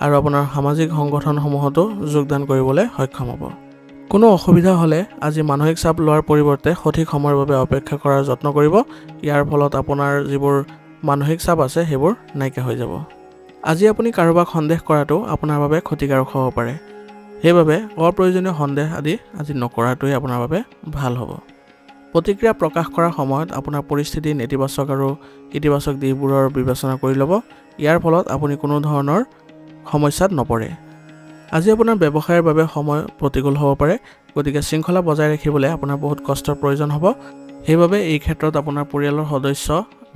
আৰু আপোনাৰ সামাজিক সংগঠনসমূহতো যোগদান কৰিবলৈ সক্ষম হ'ব কোনো অসুবিধা হ'লে আজি মানসিক চাপ লোৱাৰ পৰিৱৰ্তে সঠিক সময়ৰ বাবে অপেক্ষা কৰাৰ যত্ন কৰিব ইয়াৰ ফলত আপোনাৰ যিবোৰ মানসিক চাপ আছে সেইবোৰ নাইকিয়া হৈ যাব আজি আপুনি কাৰোবাক সন্দেহ কৰাটো আপোনাৰ বাবে ক্ষতিকাৰক হ'ব পাৰে সেইবাবে অপ্ৰয়োজনীয় সন্দেহ আদি আজি নকৰাটোৱে আপোনাৰ বাবে ভাল হ'ব প্ৰতিক্ৰিয়া প্ৰকাশ কৰাৰ সময়ত আপোনাৰ পৰিস্থিতি নেতিবাচক আৰু ইতিবাচক দিশবোৰৰ বিবেচনা কৰি ল'ব ইয়াৰ ফলত আপুনি কোনো ধৰণৰ সমস্যাত নপৰে আজি আপোনাৰ ব্যৱসায়ৰ বাবে সময় প্ৰতিকূল হ'ব পাৰে গতিকে শৃংখলা বজাই ৰাখিবলৈ আপোনাৰ বহুত কষ্টৰ প্ৰয়োজন হ'ব সেইবাবে এই ক্ষেত্ৰত আপোনাৰ পৰিয়ালৰ সদস্য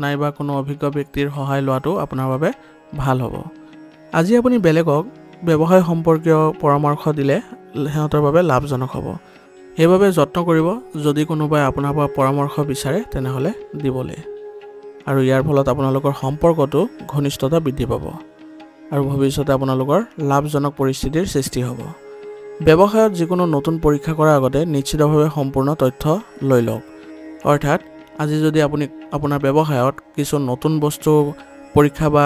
নাইবা কোনো অভিজ্ঞ ব্যক্তিৰ সহায় লোৱাটো আপোনাৰ বাবে ভাল হ'ব আজি আপুনি বেলেগক ব্যৱসায় সম্পৰ্কীয় পৰামৰ্শ দিলে সিহঁতৰ বাবে লাভজনক হ'ব সেইবাবে যত্ন কৰিব যদি কোনোবাই আপোনাৰ পৰা পৰামৰ্শ বিচাৰে তেনেহ'লে দিবলৈ আৰু ইয়াৰ ফলত আপোনালোকৰ সম্পৰ্কটো ঘনিষ্ঠতা বৃদ্ধি পাব আৰু ভৱিষ্যতে আপোনালোকৰ লাভজনক পৰিস্থিতিৰ সৃষ্টি হ'ব ব্যৱসায়ত যিকোনো নতুন পৰীক্ষা কৰাৰ আগতে নিশ্চিতভাৱে সম্পূৰ্ণ তথ্য লৈ লওক অৰ্থাৎ আজি যদি আপুনি আপোনাৰ ব্যৱসায়ত কিছু নতুন বস্তু পৰীক্ষা বা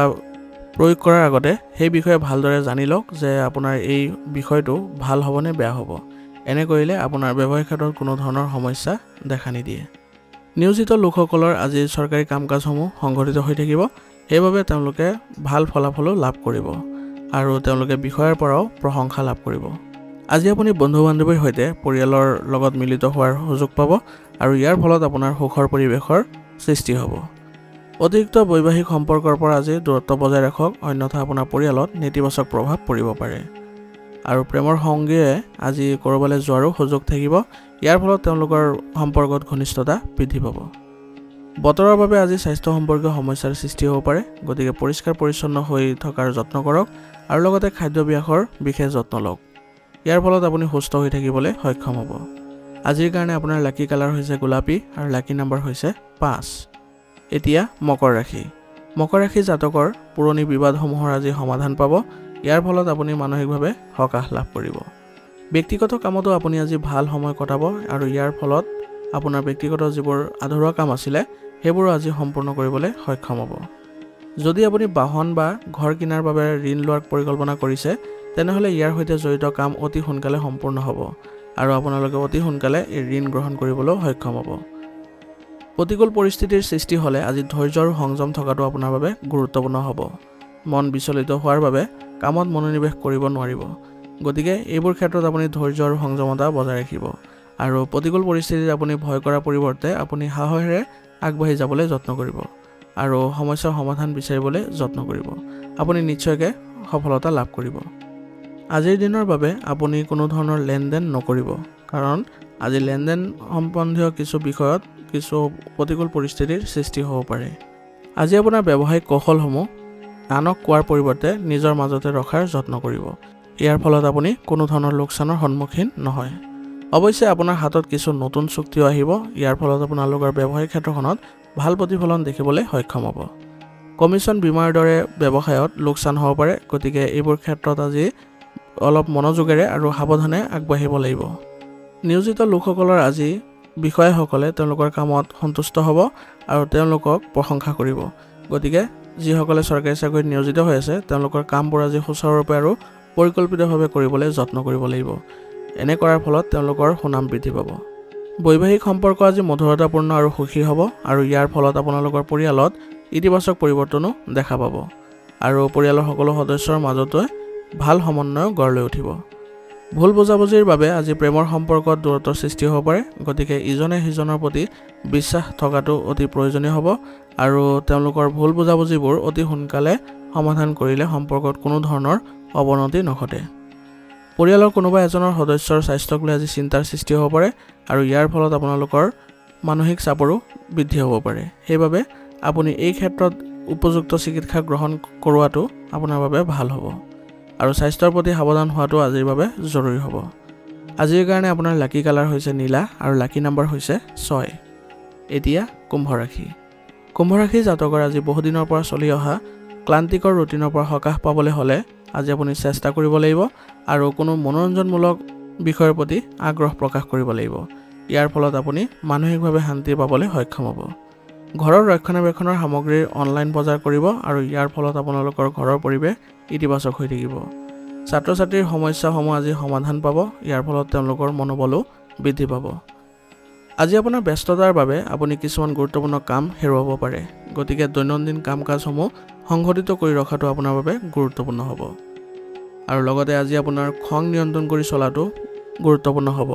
প্ৰয়োগ কৰাৰ আগতে সেই বিষয়ে ভালদৰে জানি লওক যে আপোনাৰ এই বিষয়টো ভাল হ'বনে বেয়া হ'ব এনে কৰিলে আপোনাৰ ব্যৱসায়িক ক্ষেত্ৰত কোনো ধৰণৰ সমস্যা দেখা নিদিয়ে নিয়োজিত লোকসকলৰ আজি চৰকাৰী কাম-কাজসমূহ সংঘটিত হৈ থাকিব সেইবাবে তেওঁলোকে ভাল ফলাফলো লাভ কৰিব আৰু তেওঁলোকে বিষয়ৰ পৰাও প্ৰশংসা লাভ কৰিব আজি আপুনি বন্ধু-বান্ধৱীৰ সৈতে পৰিয়ালৰ লগত মিলিত হোৱাৰ সুযোগ পাব আৰু ইয়াৰ ফলত আপোনাৰ সুখৰ পৰিৱেশৰ সৃষ্টি হ'ব অতিৰিক্ত বৈবাহিক সম্পৰ্কৰ পৰা আজি দূৰত্ব বজাই ৰাখক অন্যথা আপোনাৰ পৰিয়ালত নেতিবাচক প্ৰভাৱ পৰিব পাৰে আৰু প্ৰেমৰ সংগীয়ে আজি কৰবালৈ যোৱাৰো সুযোগ থাকিব ইয়াৰ ফলত তেওঁলোকৰ সম্পৰ্কত ঘনিষ্ঠতা বৃদ্ধি পাব বতৰৰ বাবে আজি স্বাস্থ্য সম্পৰ্কীয় সমস্যাৰ সৃষ্টি হ'ব পাৰে গতিকে পৰিষ্কাৰ পৰিচ্ছন্ন হৈ থকাৰ যত্ন কৰক আৰু লগতে খাদ্যাভ্যাসৰ বিশেষ যত্ন লওক ইয়াৰ ফলত আপুনি সুস্থ হৈ থাকিবলৈ সক্ষম হ'ব আজিৰ কাৰণে আপোনাৰ লাকি কালাৰ হৈছে গোলাপী আৰু লাকি নম্বৰ হৈছে 5 এতিয়া মকৰ ৰাশি জাতকৰ পুৰণি বিবাদসমূহৰ আজি সমাধান পাব ইয়াৰ ফলত আপুনি মানসিকভাৱে সকাহ লাভ কৰিব ব্যক্তিগত কামতো আপুনি আজি ভাল সময় কটাব আৰু ইয়াৰ ফলত আপোনাৰ ব্যক্তিগত যিবোৰ আধৰুৱা কাম আছিলে সেইবোৰ আজি সম্পূৰ্ণ কৰিবলৈ সক্ষম হ'ব যদি আপুনি বাহন বা ঘৰ কিনাৰ বাবে ঋণ লোৱাৰ পৰিকল্পনা কৰিছে তেনেহ'লে ইয়াৰ সৈতে জড়িত কাম অতি সোনকালে সম্পূৰ্ণ হ'ব আৰু আপোনালোকে অতি সোনকালে এই ঋণ গ্ৰহণ কৰিবলৈ সক্ষম হ'ব প্ৰতিকূল পৰিস্থিতিৰ সৃষ্টি হ'লে আজি ধৈৰ্য আৰু সংযম থকাটো আপোনাৰ বাবে গুৰুত্বপূৰ্ণ হ'ব মন বিচলিত হোৱাৰ বাবে কামত মনোনিৱেশ কৰিব নোৱাৰিব গতিকে এইবোৰ ক্ষেত্ৰত আপুনি ধৈৰ্য আৰু সংযমতা বজাই ৰাখিব আৰু প্ৰতিকূল পৰিস্থিতিত আপুনি ভয় কৰাৰ পৰিৱৰ্তে আপুনি সাহসেৰে আগবাঢ়ি যাবলৈ যত্ন কৰিব আৰু সমস্যাৰ সমাধান বিচাৰিবলৈ যত্ন কৰিব। আপুনি নিশ্চয়কৈ সফলতা লাভ কৰিব। আজিৰ দিনৰ বাবে আপুনি কোনো ধৰণৰ লেনদেন নকৰিব, কাৰণ আজি লেনদেন সম্বন্ধীয় কিছু বিষয়ত কিছু প্ৰতিকূল পৰিস্থিতিৰ সৃষ্টি হ'ব পাৰে। আজি আপোনাৰ ব্যৱসায়িক কৌশলসমূহ আনক কোৱাৰ পৰিৱৰ্তে নিজৰ মাজতে ৰখাৰ যত্ন কৰিব। ইয়াৰ ফলত আপুনি কোনো ধৰণৰ লোকচানৰ সন্মুখীন নহয়। অৱশ্যে আপোনাৰ হাতত কিছু নতুন চুক্তিও আহিব। ইয়াৰ ফলত আপোনালোকৰ ব্যৱসায়িক ক্ষেত্ৰখনত ভাল প্ৰতিফলন দেখিবলৈ সক্ষম হ'ব। কমিশ্যন বীমাৰ দৰে ব্যৱসায়ত লোকচান হ'ব পাৰে, গতিকে এইবোৰ ক্ষেত্ৰত আজি অলপ মনোযোগেৰে আৰু সাৱধানে আগবাঢ়িব লাগিব। নিয়োজিত লোকসকলৰ আজি বিষয়াসকলে তেওঁলোকৰ কামত সন্তুষ্ট হ'ব আৰু তেওঁলোকক প্ৰশংসা কৰিব। গতিকে যিসকলে চৰকাৰী চাকৰিত নিয়োজিত হৈ আছে তেওঁলোকৰ কামবোৰ আজি সুচাৰুৰূপে আৰু পৰিকল্পিতভাৱে কৰিবলৈ যত্ন কৰিব লাগিব। এনে কৰাৰ ফলত তেওঁলোকৰ সুনাম বৃদ্ধি পাব। বৈবাহিক সম্পৰ্ক আজি মধুৰতাপূৰ্ণ আৰু সুখী হ'ব আৰু ইয়াৰ ফলত আপোনালোকৰ পৰিয়ালত ইতিবাচক পৰিৱৰ্তনো দেখা পাব আৰু পৰিয়ালৰ সকলো সদস্যৰ মাজতে ভাল সমন্বয় গঢ় লৈ উঠিব। ভুল বুজাবুজিৰ বাবে আজি প্ৰেমৰ সম্পৰ্কত দূৰত্বৰ সৃষ্টি হ'ব পাৰে, গতিকে ইজনে সিজনৰ প্ৰতি বিশ্বাস থকাটো অতি প্ৰয়োজনীয় হ'ব আৰু তেওঁলোকৰ ভুল বুজাবুজিবোৰ অতি সোনকালে সমাধান কৰিলে সম্পৰ্কত কোনো ধৰণৰ অৱনতি নঘটে। পৰিয়ালৰ কোনোবা এজনৰ সদস্যৰ স্বাস্থ্যক লৈ আজি চিন্তাৰ সৃষ্টি হ'ব পাৰে আৰু ইয়াৰ ফলত আপোনালোকৰ মানসিক চাপৰো বৃদ্ধি হ'ব পাৰে। সেইবাবে আপুনি এই ক্ষেত্ৰত উপযুক্ত চিকিৎসা গ্ৰহণ কৰোৱাটো আপোনাৰ বাবে ভাল হ'ব আৰু স্বাস্থ্যৰ প্ৰতি সাৱধান হোৱাটো আজিৰ বাবে জৰুৰী হ'ব। আজিৰ কাৰণে আপোনাৰ লাকি কালাৰ হৈছে নীলা আৰু লাকি নাম্বাৰ হৈছে 6। এতিয়া কুম্ভ ৰাশি। কুম্ভ ৰাশি জাতকৰ আজি বহুদিনৰ পৰা চলি অহা ক্লান্তিকৰ ৰুটিনৰ পৰা সকাহ পাবলৈ হ'লে আজি আপুনি চেষ্টা কৰিব লাগিব আৰু কোনো মনোৰঞ্জনমূলক বিষয়ৰ প্ৰতি আগ্ৰহ প্ৰকাশ কৰিব লাগিব। ইয়াৰ ফলত আপুনি মানসিকভাৱে শান্তি পাবলৈ সক্ষম হ'ব। ঘৰৰ ৰক্ষণাবেক্ষণৰ সামগ্ৰীৰ অনলাইন বজাৰ কৰিব আৰু ইয়াৰ ফলত আপোনালোকৰ ঘৰৰ পৰিৱেশ ইতিবাচক হৈ থাকিব। ছাত্ৰ ছাত্ৰীৰ সমস্যাসমূহ আজি সমাধান পাব। ইয়াৰ ফলত তেওঁলোকৰ মনোবলো বৃদ্ধি পাব। আজি আপোনাৰ ব্যস্ততাৰ বাবে আপুনি কিছুমান গুৰুত্বপূৰ্ণ কাম হেৰুৱাব পাৰে, গতিকে দৈনন্দিন কাম কাজসমূহ সংঘটিত কৰি ৰখাটো আপোনাৰ বাবে গুৰুত্বপূৰ্ণ হ'ব। আৰু লগতে আজি আপোনাৰ খং নিয়ন্ত্ৰণ কৰি চলাটো গুৰুত্বপূৰ্ণ হ'ব,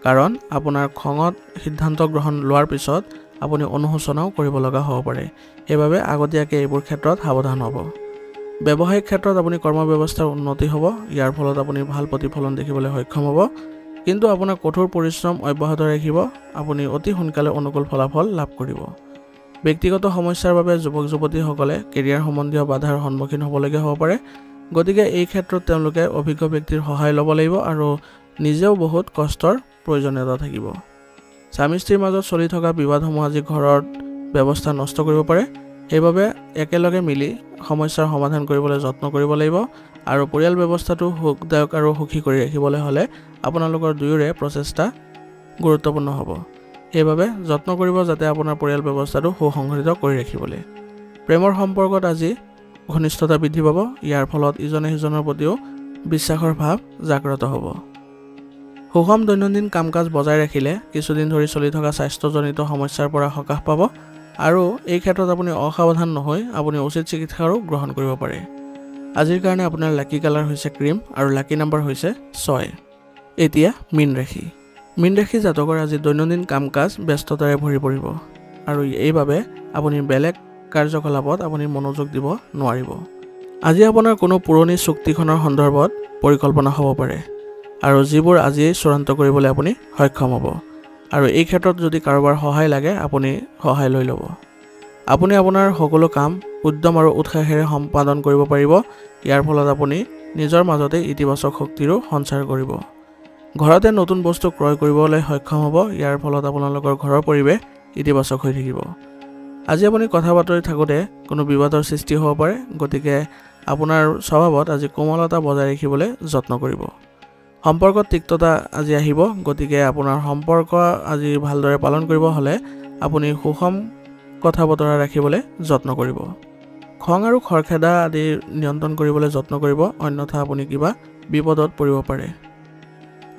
কাৰণ আপোনাৰ খঙত সিদ্ধান্ত গ্ৰহণ লোৱাৰ পিছত আপুনি অনুশোচনাও কৰিব লগা হ'ব পাৰে। সেইবাবে আগতীয়াকৈ এইবোৰ ক্ষেত্ৰত সাৱধান হ'ব। ব্যৱসায়িক ক্ষেত্ৰত আপুনি কৰ্মব্যৱস্থাৰ উন্নতি হ'ব। ইয়াৰ ফলত আপুনি ভাল প্ৰতিফলন দেখিবলৈ সক্ষম হ'ব, কিন্তু আপোনাৰ কঠোৰ পৰিশ্ৰম অব্যাহত ৰাখিব আপুনি অতি সোনকালে অনুকূল ফলাফল লাভ কৰিব। ব্যক্তিগত সমস্যাৰ বাবে যুৱক যুৱতীসকলে কেৰিয়াৰ সম্বন্ধীয় বাধাৰ সন্মুখীন হ'বলগীয়া হ'ব পাৰে, গতিকে এই ক্ষেত্ৰত তেওঁলোকে অভিজ্ঞ ব্যক্তিৰ সহায় ল'ব লাগিব আৰু নিজেও বহুত কষ্টৰ প্ৰয়োজনীয়তা থাকিব। স্বামী স্ত্ৰীৰ মাজত চলি থকা বিবাদসমূহ আজি ঘৰত ব্যৱস্থা নষ্ট কৰিব পাৰে। সেইবাবে একেলগে মিলি সমস্যাৰ সমাধান কৰিবলৈ যত্ন কৰিব লাগিব আৰু পৰিয়াল ব্যৱস্থাটো সুখদায়ক আৰু সুখী কৰি ৰাখিবলৈ হ'লে আপোনালোকৰ দুয়োৰে প্ৰচেষ্টা গুৰুত্বপূৰ্ণ হ'ব। সেইবাবে যত্ন কৰিব যাতে আপোনাৰ পৰিয়াল ব্যৱস্থাটো সুসংগঠিত কৰি ৰাখিবলৈ। প্ৰেমৰ সম্পৰ্কত আজি ঘনিষ্ঠতা বৃদ্ধি পাব। ইয়াৰ ফলত ইজনে সিজনৰ প্ৰতিও বিশ্বাসৰ ভাৱ জাগ্ৰত হ'ব। সুষম দৈনন্দিন কাম কাজ বজাই ৰাখিলে কিছুদিন ধৰি চলি থকা স্বাস্থ্যজনিত সমস্যাৰ পৰা সকাহ পাব আৰু এই ক্ষেত্ৰত আপুনি অসাৱধান নহৈ আপুনি উচিত চিকিৎসাৰো গ্ৰহণ কৰিব পাৰে। আজিৰ কাৰণে আপোনাৰ লাকি কালাৰ হৈছে ক্ৰীম আৰু লাকি নাম্বাৰ হৈছে 6। এতিয়া মীন ৰাশি। মীন ৰাশি জাতকৰ আজি দৈনন্দিন কাম কাজ ব্যস্ততাৰে ভৰি পৰিব আৰু এইবাবে আপুনি বেলেগ কাৰ্যকলাপত আপুনি মনোযোগ দিব নোৱাৰিব। আজি আপোনাৰ কোনো পুৰণি চুক্তিখনৰ সন্দৰ্ভত পৰিকল্পনা হ'ব পাৰে আৰু যিবোৰ আজিয়েই চূড়ান্ত কৰিবলৈ আপুনি সক্ষম হ'ব আৰু এই ক্ষেত্ৰত যদি কাৰোবাৰ সহায় লাগে আপুনি সহায় লৈ ল'ব। আপুনি আপোনাৰ সকলো কাম উদ্যম আৰু উৎসাহেৰে সম্পাদন কৰিব পাৰিব। ইয়াৰ ফলত আপুনি নিজৰ মাজতে ইতিবাচক শক্তিৰো সঞ্চাৰ কৰিব। ঘৰতে নতুন বস্তু ক্ৰয় কৰিবলৈ সক্ষম হ'ব। ইয়াৰ ফলত আপোনালোকৰ ঘৰৰ পৰিৱেশ ইতিবাচক হৈ থাকিব। আজি আপুনি কথা বাতৰি থাকোঁতে কোনো বিবাদৰ সৃষ্টি হ'ব পাৰে, গতিকে আপোনাৰ স্বভাৱত আজি কোমলতা বজাই ৰাখিবলৈ যত্ন কৰিব। সম্পৰ্কত তিক্ততা আজি আহিব, গতিকে আপোনাৰ সম্পৰ্ক আজি ভালদৰে পালন কৰিব হ'লে আপুনি সুষম কথা বতৰা ৰাখিবলৈ যত্ন কৰিব। খং আৰু খৰখেদা আদি নিয়ন্ত্ৰণ কৰিবলৈ যত্ন কৰিব, অন্যথা আপুনি কিবা বিপদত পৰিব পাৰে।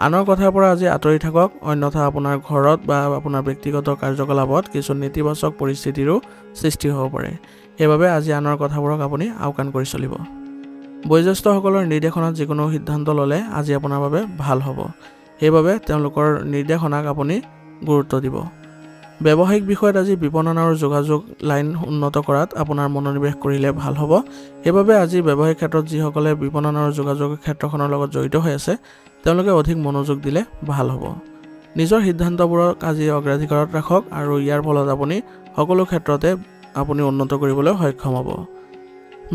আনৰ কথাৰ পৰা আজি আঁতৰি থাকক, অন্যথা আপোনাৰ ঘৰত বা আপোনাৰ ব্যক্তিগত কাৰ্যকলাপত কিছু নেতিবাচক পৰিস্থিতিৰো সৃষ্টি হ'ব পাৰে। সেইবাবে আজি আনৰ কথাবোৰক আপুনি আওকাণ কৰি চলিব। বয়োজ্যেষ্ঠসকলৰ নিৰ্দেশনাত যিকোনো সিদ্ধান্ত ল'লে আজি আপোনাৰ বাবে ভাল হ'ব। সেইবাবে তেওঁলোকৰ নিৰ্দেশনাক আপুনি গুৰুত্ব দিব। ব্যৱসায়িক বিষয়ত আজি বিপণন আৰু যোগাযোগ লাইন উন্নত কৰাত আপোনাৰ মনোনিৱেশ কৰিলে ভাল হ'ব। সেইবাবে আজি ব্যৱসায়িক ক্ষেত্ৰত যিসকলে বিপণন আৰু যোগাযোগৰ ক্ষেত্ৰখনৰ লগত জড়িত হৈ আছে তেওঁলোকে অধিক মনোযোগ দিলে ভাল হ'ব। নিজৰ সিদ্ধান্তবোৰক আজি অগ্ৰাধিকাৰত ৰাখক আৰু ইয়াৰ ফলত আপুনি সকলো ক্ষেত্ৰতে আপুনি উন্নত কৰিবলৈ সক্ষম হ'ব।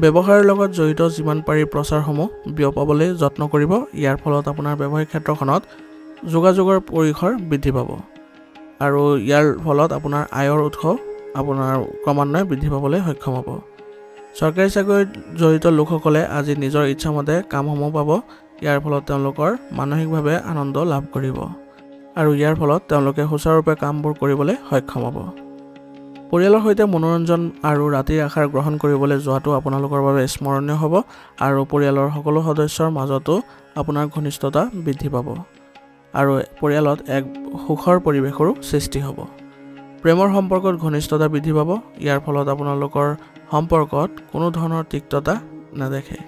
ব্যৱসায়ৰ লগত জড়িত যিমান পাৰি প্ৰচাৰসমূহ বিয়পাবলৈ যত্ন কৰিব। ইয়াৰ ফলত আপোনাৰ ব্যৱসায়িক ক্ষেত্ৰখনত যোগাযোগৰ পৰিসৰ বৃদ্ধি পাব আৰু ইয়াৰ ফলত আপোনাৰ আয়ৰ উৎস আপোনাৰ ক্ৰমান্বয়ে বৃদ্ধি পাবলৈ সক্ষম হ'ব। চৰকাৰী চাকৰিত জড়িত লোকসকলে আজি নিজৰ ইচ্ছামতে কামসমূহ পাব। ইয়াৰ ফলত তেওঁলোকৰ মানসিকভাৱে আনন্দ লাভ কৰিব আৰু ইয়াৰ ফলত তেওঁলোকে সুচাৰুৰূপে কামবোৰ কৰিবলৈ সক্ষম হ'ব। পৰিয়ালৰ সৈতে মনোৰঞ্জন আৰু ৰাতিৰ আহাৰ গ্ৰহণ কৰিবলৈ যোৱাটো আপোনালোকৰ বাবে স্মৰণীয় হ'ব আৰু পৰিয়ালৰ সকলো সদস্যৰ মাজতো আপোনাৰ ঘনিষ্ঠতা বৃদ্ধি পাব আৰু পৰিয়ালত এক সুখৰ পৰিৱেশৰো সৃষ্টি হ'ব। প্ৰেমৰ সম্পৰ্কত ঘনিষ্ঠতা বৃদ্ধি পাব। ইয়াৰ ফলত আপোনালোকৰ সম্পৰ্কত কোনো ধৰণৰ তিক্ততা নেদেখে।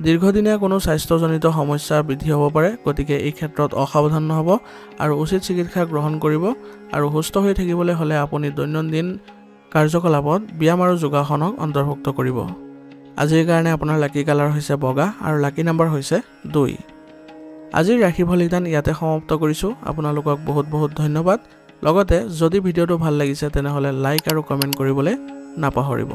দীৰ্ঘদিনীয়া কোনো স্বাস্থ্যজনিত সমস্যা বৃদ্ধি হ'ব পাৰে, গতিকে এই ক্ষেত্ৰত অসাৱধান নহ'ব আৰু উচিত চিকিৎসা গ্ৰহণ কৰিব আৰু সুস্থ হৈ থাকিবলৈ হ'লে আপুনি দৈনন্দিন কাৰ্যকলাপত ব্যায়াম আৰু যোগাসনক অন্তৰ্ভুক্ত কৰিব। আজিৰ কাৰণে আপোনাৰ লাকি কালাৰ হৈছে বগা আৰু লাকি নাম্বাৰ হৈছে 2। আজিৰ ৰাশি ফলিদান ইয়াতে সমাপ্ত কৰিছোঁ। আপোনালোকক বহুত বহুত ধন্যবাদ। লগতে যদি ভিডিঅ'টো ভাল লাগিছে তেনেহ'লে লাইক আৰু কমেণ্ট কৰিবলৈ নাপাহৰিব।